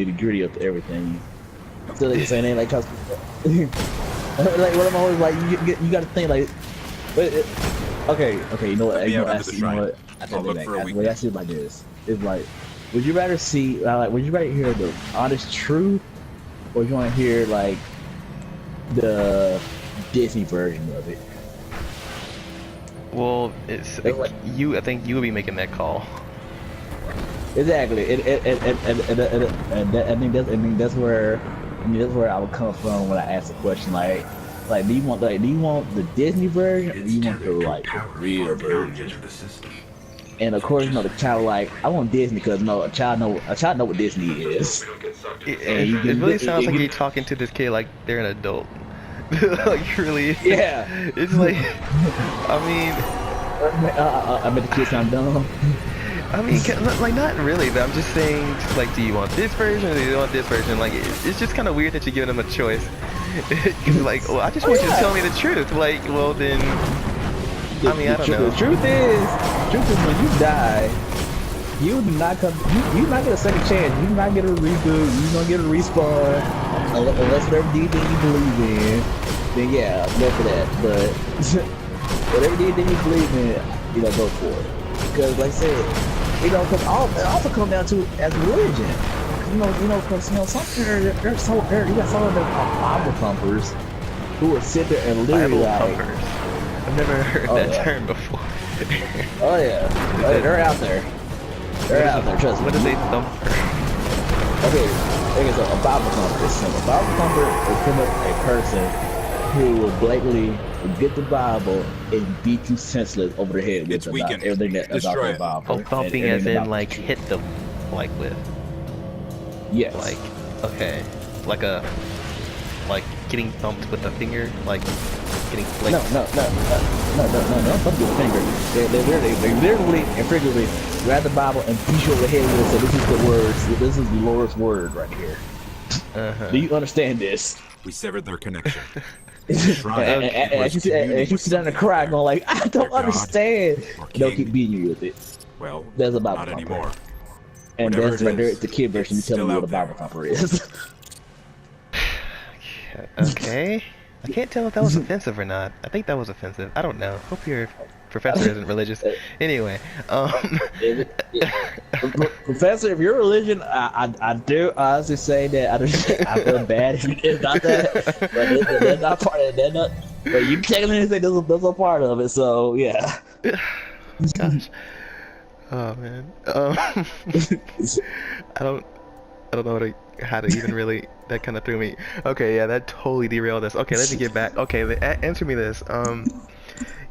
nitty gritty of everything. So they saying they like cause like what I'm always like you got to think like, okay, you know what? Let me You know, out into the shrine. I'll look for a the way I see it like this. It's like, would you rather see would you rather hear the honest truth, or you want to hear like the Disney version of it? Well, it's Like, you. I think you would be making that call. exactly. I think that's where I would come from when I ask the question like do you want the Disney version, or do you want the like the real version? And of course, the child like I want Disney because a child know what Disney is. It really sounds like you're talking to this kid like they're an adult. Like really. Yeah. It's like, I mean, I bet the kids sound dumb. I mean, like not really, but I'm just saying, like, do you want this version or do you want this version? Like, it's just kind of weird that you're giving them a choice. It's like, well, I just want you to tell me the truth. Like, well then, I mean, I don't know. The truth is when you die, you do not come. You not get a second chance. You do not get a reboot. You don't get a respawn unless whatever D thing you believe in. Then yeah, go for that. But whatever D thing you believe in, go for it. Because like I said, cause it also comes down to as religion. Cause some there's so you got some of the Bible thumpers who will sit there and literally Bible like. thumpers. I've never heard that term before. Oh yeah, they're out there. They're out there. Trust me. What is a thumper? Okay, so a Bible thumper is simple. A Bible thumper is pretty much a person who will blatantly get the Bible and beat you senseless over the head with everything about the Bible. Oh, thumping as in like hit them, like with. Yes. Like, okay, like getting thumped with a finger, like getting flicked. No, don't thump your finger. They literally and figuratively grab the Bible and beat you over the head with it. So this is the words. This is the Lord's word right here. Do you understand this? We severed their connection. And you sit down and cry, going like, I don't understand. They'll keep beating you with it. Well, there's a Bible not thumper. anymore. And Whatever that's it right there. is, It's the kid version. You it's tell me still what a out Bible thumper is. Okay. I can't tell if that was offensive or not. I think that was offensive. I don't know. Hope your professor isn't religious. Anyway, Professor, if you're religion, I do honestly say that I feel bad if it's not that, but that's not part of it. But you technically say there's a part of it, so yeah. Gosh. Oh man. I don't know how to even really. That kind of threw me. Okay, yeah, that totally derailed us. Okay, let me get back. Okay, answer me this.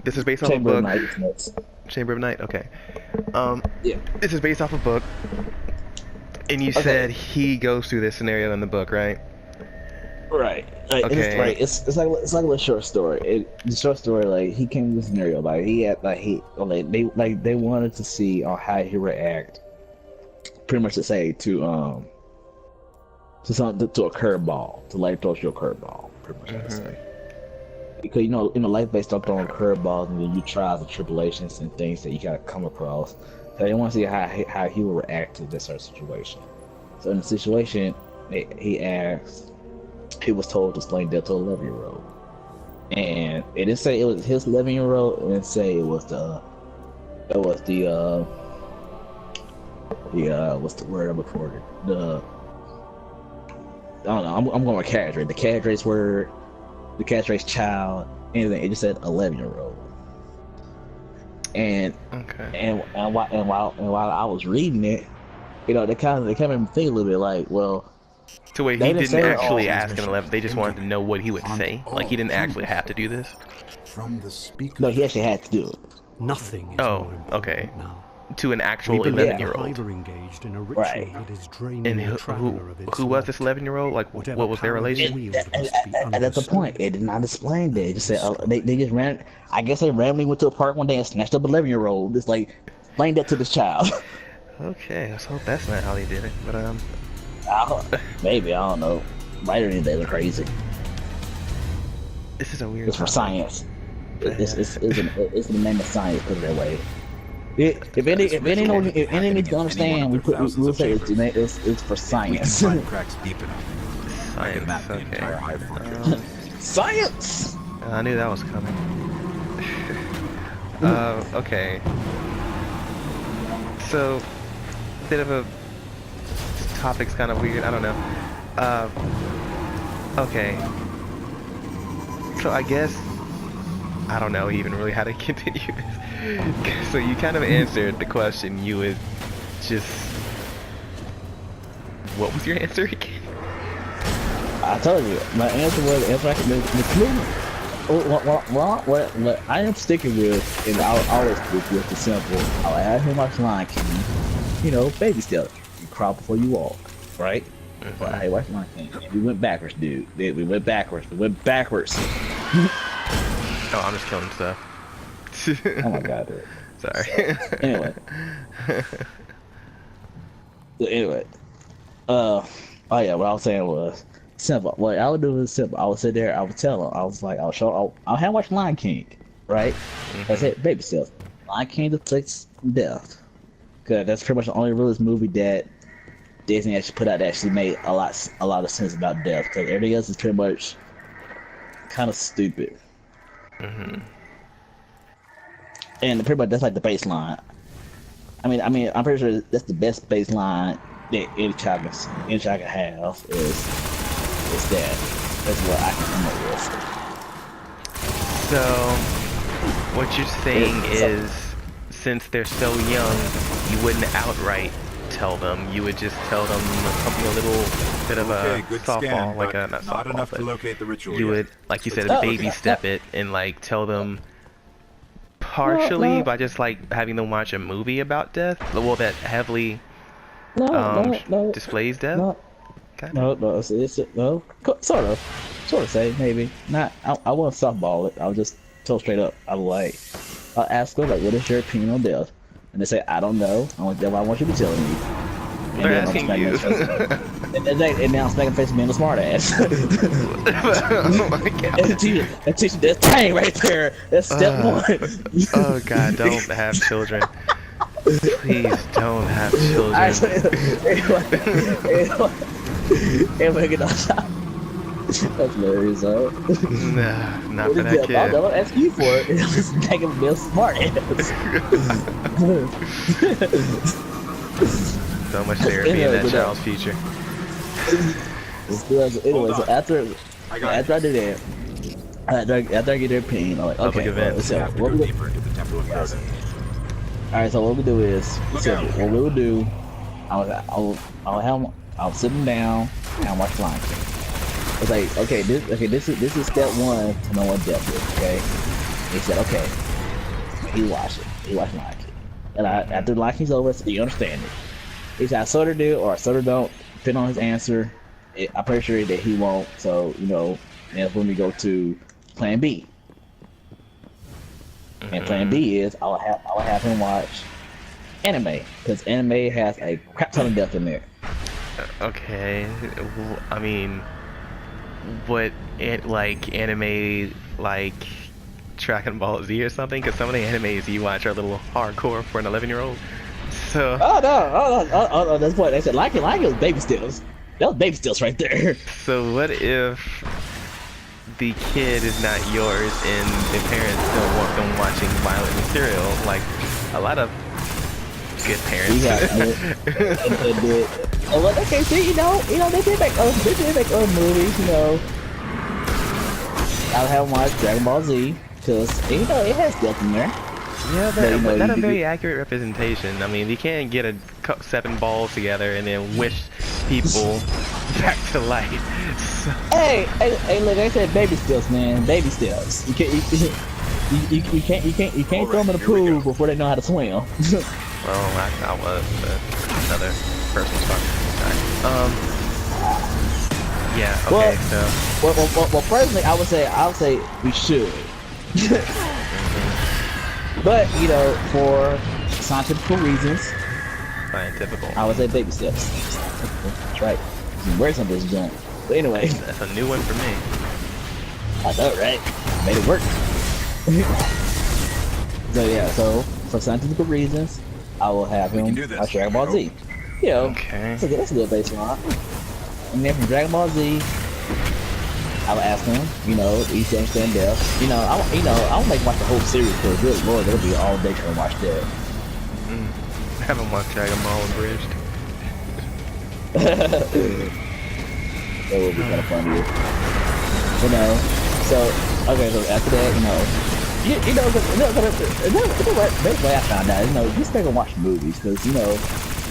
This is based off Chamber a of book. Night. Chamber of Night. Okay. Yeah. This is based off a book, and you said he goes through this scenario in the book, right? Right. Like, Okay. It's like a short story. The short story, like he came to the scenario, like they wanted to see on how he react. Pretty much to say to a curveball, to like throw you a curveball. Pretty much to say. Because life based on throwing curveballs and then you trials and tribulations and things that you gotta come across. So they want to see how he will react to this certain situation. So in the situation, he was told to explain that to an 11-year-old, and it didn't say it was his 11-year-old. It didn't say it was the what's the word I'm looking for? I don't know. I'm going with cadre. The cadre's word, the cadre's child, anything. It just said 11-year-old. And while I was reading it, they kind of made me think a little bit like, well. So wait, he didn't actually ask an 11. They just wanted to know what he would say. Like he didn't actually have to do this. From the speaker. No, he actually had to do it. Nothing is Oh, more important okay. now. To an actual We believe 11-year-old. the hive are engaged in a ritual Right. that is draining And the traveler of its who was this light. 11-year-old? Like, Whatever what was their power relation? they wield must be And that's the point. understood. They did not explain that. They just said they just ran. I guess they randomly went to a park one day and snatched up an 11-year-old. Just like explain that to this child. Okay, let's hope that's not how they did it. But Maybe, I don't know. Writer these days are crazy. this is a weird. It's for topic. science. It's in the name of science. Put it that way. if any needs to understand, we'll say it's for We can science. find cracks deep enough. I can map the entire hive fortress. Science. I knew that was coming. Okay. So, bit of a topic's kind of weird. I don't know. Okay. So I guess I don't know even really how to continue this. So you kind of answered the question. You would just. What was your answer again? I told you, my answer was the clue. What I am sticking with, and I'll always stick with the simple. I'll have him watch Lion King. You know, baby step. You crawl before you walk, right? Well, I watched Lion King. And we went backwards, dude. We went backwards. We went backwards. Oh, I'm just killing stuff. Oh my god, dude. Sorry. Anyway. Anyway. Oh yeah, what I was saying was simple. What I would do is simple. I would sit there, I would tell him, I was like, I'll have watched Lion King, right? I said, baby steps. Lion King deflects death. Cause that's pretty much the only realist movie that Disney actually put out that actually made a lot of sense about death. Cause everything else is pretty much kind of stupid. And pretty much that's like the baseline. I mean, I'm pretty sure that's the best baseline that any child can have is that. That's what I can come up with. So, what you're saying is, since they're so young, you wouldn't outright tell them. You would just tell them something a little bit of a Okay, good softball, scan, like but a not not softball, enough but to locate the ritual you yet. would, like you said, Oh, baby yeah. step it and like tell them partially No. by just like having them watch a movie about death. Well, that heavily No, displays death. no, Kind no, it's no, sort of say maybe not. I won't softball it. I'll just tell straight up. I'll ask them like, what is your opinion on death? And they say, I don't know. I want you to be telling me. And They're then asking I'm you. and now I'm smacking face being a smart ass. Oh my god. That's teaching that's dang right there. That's step one. Oh god, don't have children. Please don't have children. Anyway, get off top. That's hilarious, though. Nah, not for that kid. I don't ask you for it. I'm just making him a smart ass. So much therapy in that child's future. Anyway, so after I got I do that, after I get their opinion, I'm like, Public okay, event. so have to what go we deeper into the Temple of Garden. Alright, so what we do is, Look simple. out. What we will do, I'll sit them down and watch Lion King. It's like, this is step one to know what death is, okay? He said, okay. He watched Lion King. And after Lion King's over, I said, do you understand it? He said, I sort of do, or I sort of don't, depending on his answer. I'm pretty sure that he won't, so, and that's when we go to plan B. And plan B is I'll have him watch anime, because anime has a crap ton of death in there. Okay, I mean, what like anime like Dragon Ball Z or something? Because some of the animes you watch are a little hardcore for an 11-year-old. So. Oh, that's what they said. Like it was baby steps. That was baby steps right there. So what if the kid is not yours and the parents don't want them watching violent material? Like a lot of good parents. Well, okay, see, they did make other movies, I'll have them watch Dragon Ball Z, because, it has death in there. Yeah, But, that's a very accurate representation. I mean, you can't get 7 balls together and then wish people back to life. So. Hey, look, they said baby steps, man, baby steps. You can't throw them in the pool before they know how to swim. Well, I was, but another person's talking. Yeah. Okay. Well, personally, I would say we should. But for scientific reasons, Scientifical. I would say baby steps. That's right. You can wear some of this junk. But anyway, That's a new one for me. I know, right? Made it work. So yeah, so for scientific reasons, I will have him watch Dragon Ball Z. You know, Okay. that's a good baseline. And then from Dragon Ball Z, I would ask him, you know, each understand death. You know, I won't make him watch the whole series because good lord, that'll be all day trying to watch that. I haven't watched Dragon Ball Abridged. That would be kind of funny. You know, so okay, so after that, you know, basically I found out, you know, you stay and watch movies because you know,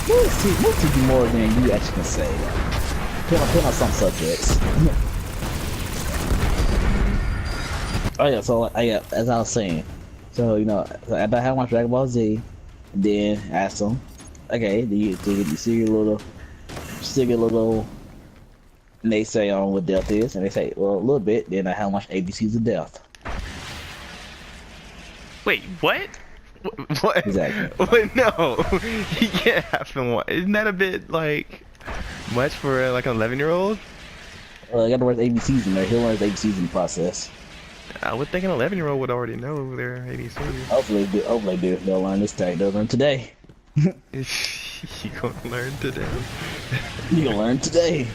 movies teach you more than you actually can say. Depending on some subjects. Oh yeah, so yeah, as I was saying, so you know, so after I had watched Dragon Ball Z, then asked them, okay, do you see your little naysay on what death is? And they say, well, a little bit. Then I have watched ABCs of Death. Wait, what? What? Exactly. Wait, no, you can't have to watch. Isn't that a bit like much for like an 11-year-old? Well, I got to learn ABCs in there. He'll learn his ABCs in the process. I would think an 11-year-old would already know their ABCs. Hopefully they do. They'll learn this day. They'll learn today. You gonna learn today? You can learn today.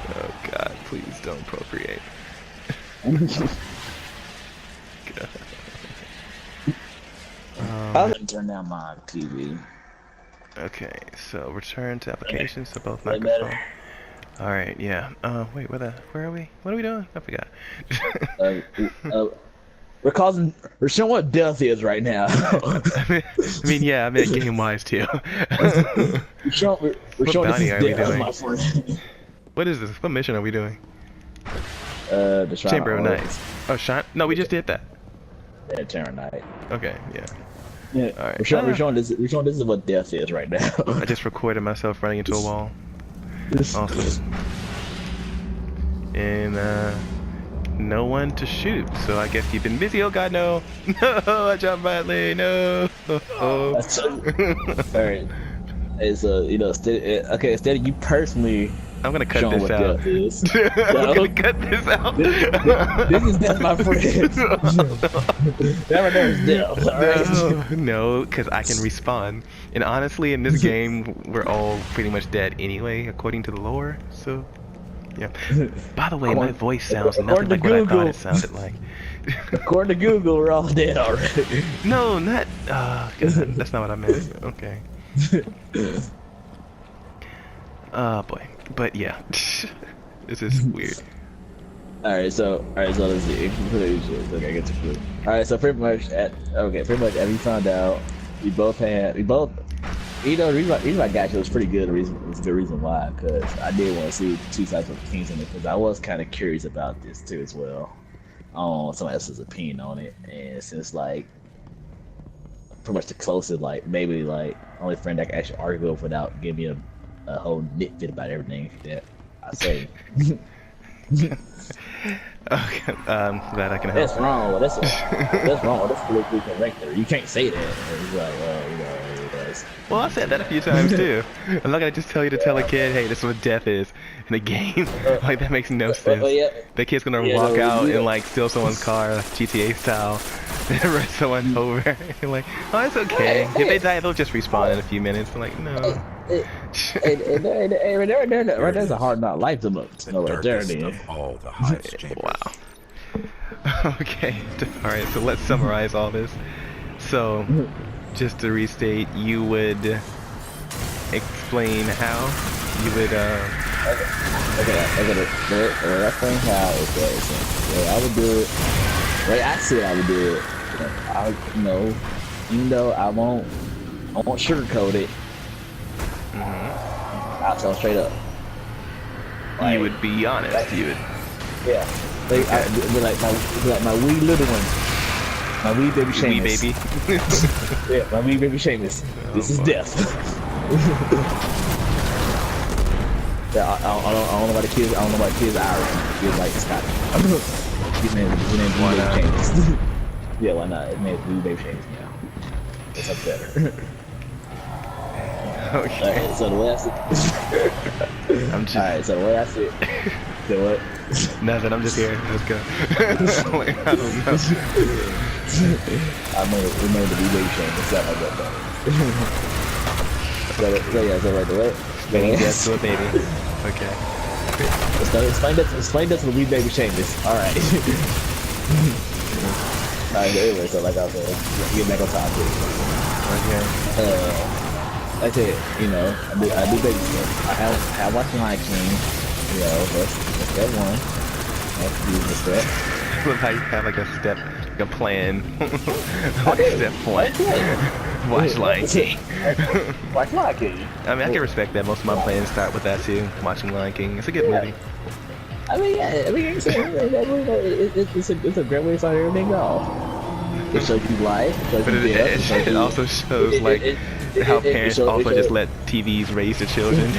Oh God, please don't procreate. God. I'll turn down my TV. Okay, so return to applications to both Way microphones. better. All right, yeah. Wait, where are we? What are we doing? I forgot. We're showing what death is right now. I mean, yeah, I meant game-wise too. we're showing this bounty is are we death, doing? my friend. What is this? What mission are we doing? The Shrine Chamber of Hearts. Knights. Oh, Shine? No, we just did that. Yeah, Terran Knight. Okay, yeah. Yeah, All right. we're showing this is what death is right now. I just recorded myself running into a wall. Awesome. And no one to shoot, so I guess you've been busy. Oh God, no! No, I jumped badly. No. Oh. That's alright. It's you know, instead of you personally I'm gonna cut showing this what out. death is. I'm No. gonna cut this out. This is death, my friend. That right there is death. Alright. No, because I can respawn. And honestly, in this game, we're all pretty much dead anyway, according to the lore. So, yeah. By the way, my voice sounds nothing like what I thought it sounded like. According to Google, we're all dead already. No, not. God, that's not what I meant. Okay. Oh boy. But yeah, this is weird. Alright, so let's see. Okay, get to food. Alright, so pretty much as we found out, we both, you know, the reason I got you was pretty good. It's a good reason why, because I did want to see two sides of Kings in it, because I was kind of curious about this too as well. On someone else's opinion on it, and since like pretty much the closest, like maybe like only friend I can actually argue with without giving me a whole nitpick about everything that I say. Okay, glad I can help. That's wrong. That's wrong. That's politically correct. There, you can't say that. It's like, you know, that's... Well, I said that a few times too. I'm not gonna just tell you to tell a kid, hey, this is what death is in a game. Like that makes no sense. yeah. The kid's gonna Yeah, walk no, out yeah. and like steal someone's car, GTA style, and run someone over. And like, oh, it's okay. If they die, they'll just respawn in a few minutes. I'm like, no. Right there's a hard not life to look. No, right there, then. All the highest chambers. Wow. Okay. All right. So let's summarize all this. So, just to restate, you would explain how you would. Okay. The last thing how is that the way I would do it. The way I see I would do it. Even though I won't sugarcoat it. I'll tell straight up. You would be honest. You would. Yeah. Be like my wee little one. My wee baby Seamus. Wee baby. Yeah, my wee baby Seamus. This is boy. death. Yeah, I don't know why the kids. I don't know why the kids are Irish. Kids like Scottish. His name Why Wee not? Baby Seamus. Yeah, why not? His name is Wee Baby Seamus now. It's up better. Okay. Alright, so the way I see. I'm just. Alright, so the way I see it. So what? Nothing. I'm just here. Let's go. Like, I don't know. I remember the rebate chain and stuff like that though. So yeah, so like the way. Spinning death to a baby. Okay. Explain that to the wee baby changes. Alright. Alright, anyway, so like I was getting back on topic. Okay. Like I said, you know, I do baby stuff. I have watched Lion King, you know, that's step one. I have to do the step. Look how you have like a step, like a plan. Like step one. Watch Lion King. Watch Lion King. I mean, I can respect that. Most of my plans start with that too. Watching Lion King. It's a good movie. I mean, yeah, it's a great way to start everything off. It shows you life, it shows But you death, it also shows like how parents also just let TVs raise the children.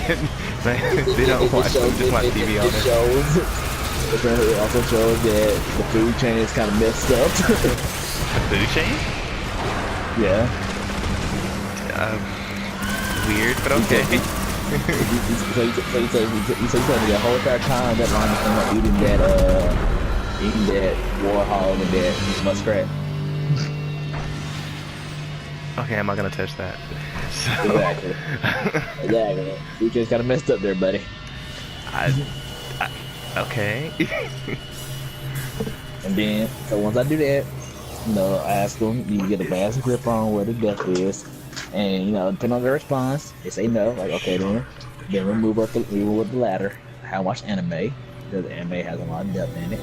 Like, they don't watch them, just watch TV on it. It also shows that the food chain is kind of messed up. The food chain? Yeah. Weird, but okay. So you told me the whole entire time that Lion was eating that warhog and that muskrat. Okay, I'm not gonna touch that. So, Exactly. Exactly. Food chain's kind of messed up there, buddy. Okay. And then, so once I do that, you know, I ask them, you get a fast grip on where the death is. And, you know, depending on their response, they say no, like, okay, then we move up the ladder. I watch anime, because anime has a lot of depth in it.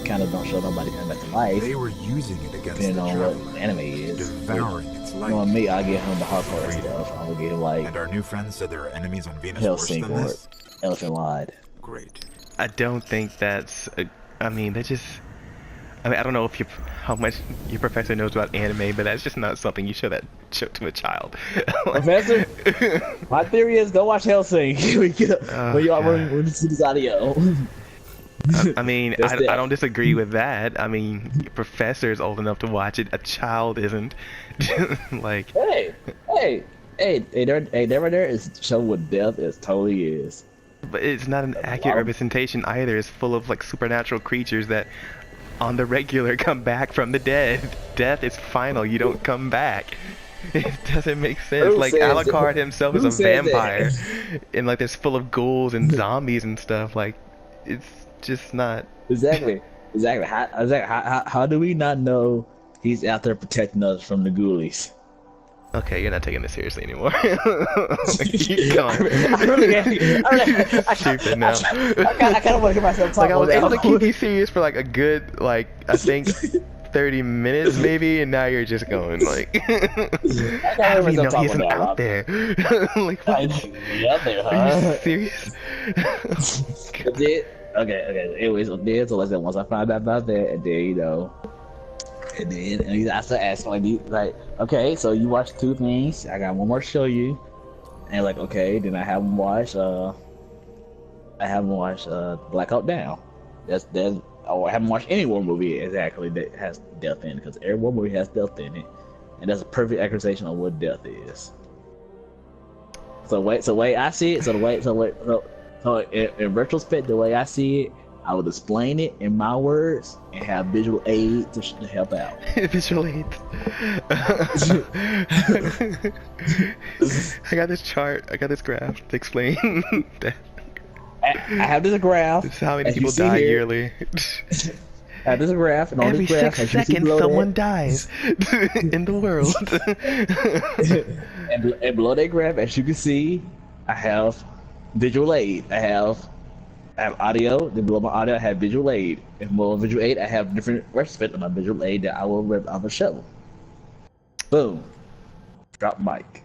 Kind of don't show nobody coming back to life, They were using it against depending the on traveler, what anime is. devouring its You life. know, me, I get him the hardcore stuff. I will get him, like, And our new friends said there are enemies on Venus worse Hellsing than or this? Elephant Wide. Great. I don't think that's. I mean, they just. I mean, I don't know if how much your professor knows about anime, but that's just not something you show to a child. Professor, my theory is go watch Hellsing. When you see this audio. I mean, That's I don't disagree with that. I mean, your professor is old enough to watch it. A child isn't. Like, Hey, there is show what death is totally is. but it's not an accurate representation either. It's full of like supernatural creatures that, on the regular, come back from the dead. Death is final. You don't come back. It doesn't make sense. Who Like says Alucard that? himself Who is a says that? vampire, and like there's full of ghouls and zombies and stuff. Like, it's just not. Exactly. How do we not know he's out there protecting us from the ghoulies? Okay, you're not taking this seriously anymore. Keep going. I Stupid now. kind of want to get myself Like, talking I was able to about keep you serious for like a good, like, I think 30 minutes maybe, and now you're just going like, how do you know he isn't out there? Like, what? Yeah, there, Are huh? you serious? Okay. Anyways, so let's say once I find out about that, and then you know, and I start asking like, okay, so you watched two things. I got one more to show you, and like, okay, then I haven't watched Black Hawk Down. I haven't watched any war movie exactly that has death in it, because every war movie has death in it, and that's a perfect accusation of what death is. So I see it. So in retrospect, the way I see it, I would explain it in my words and have visual aid to help out. Visual aids. I got this chart. I got this graph to explain that. I have this graph. This is how many as you people see die here. yearly. I have this graph, and on Every this graph, 6 as you see seconds, below someone that, dies in the world. and below that graph, as you can see, I have visual aid. I have audio. Then below my audio, I have visual aid. And below visual aid, I have different respect on my visual aid that I will rip off a shovel. Boom. Drop mic.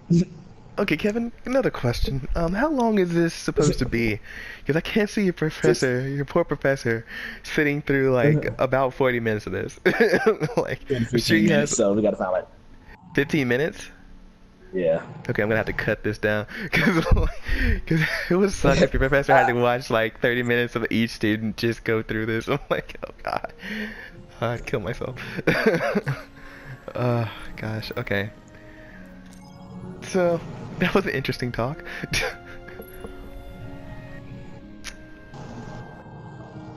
Okay, Kevin, another question. How long is this supposed to be? Because I can't see your professor, your poor professor, sitting through like about 40 minutes of this. Like, I'm sure he has So we gotta find like 15 minutes. Yeah. Okay, I'm gonna have to cut this down because it would suck if your professor had to watch like 30 minutes of each student just go through this. I'm like, oh god, I'd kill myself. Gosh. Okay. So that was an interesting talk.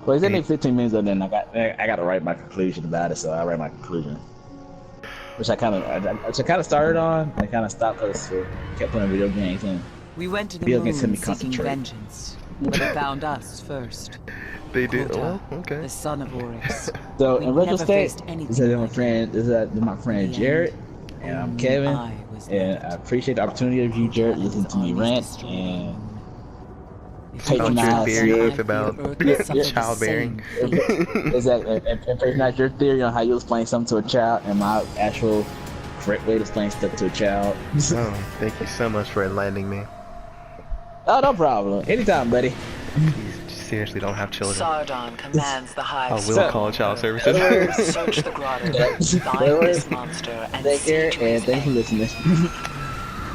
Well, it's only 15 minutes, and then I got to write my conclusion about it. So I write my conclusion, which I kind of started on. I kind of stopped because I kept playing video games and We went to the Video moon games help me seeking concentrate. vengeance, but it found us first. They did. Kota, Oh, okay. the son of Oryx. so We in never retrospect, faced this anything is my like friend. This is my friend Jared, and I'm Kevin. I was And left. I appreciate the opportunity of you, Jared, listening to me rant and If you taking want my to theories survive, about the Earth will suffer the childbearing. same. and patronizing out your theory on how you explain something to a child and my actual correct way to explain stuff to a child. Oh, thank you so much for enlightening me. Oh, no problem. Anytime, buddy. Please, seriously, don't have children. Sardon commands the hive. I will So- call child In services. other words, Search the grotto, in find other this words, monster, and take care see to and its thanks for end. listening.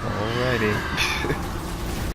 Alrighty.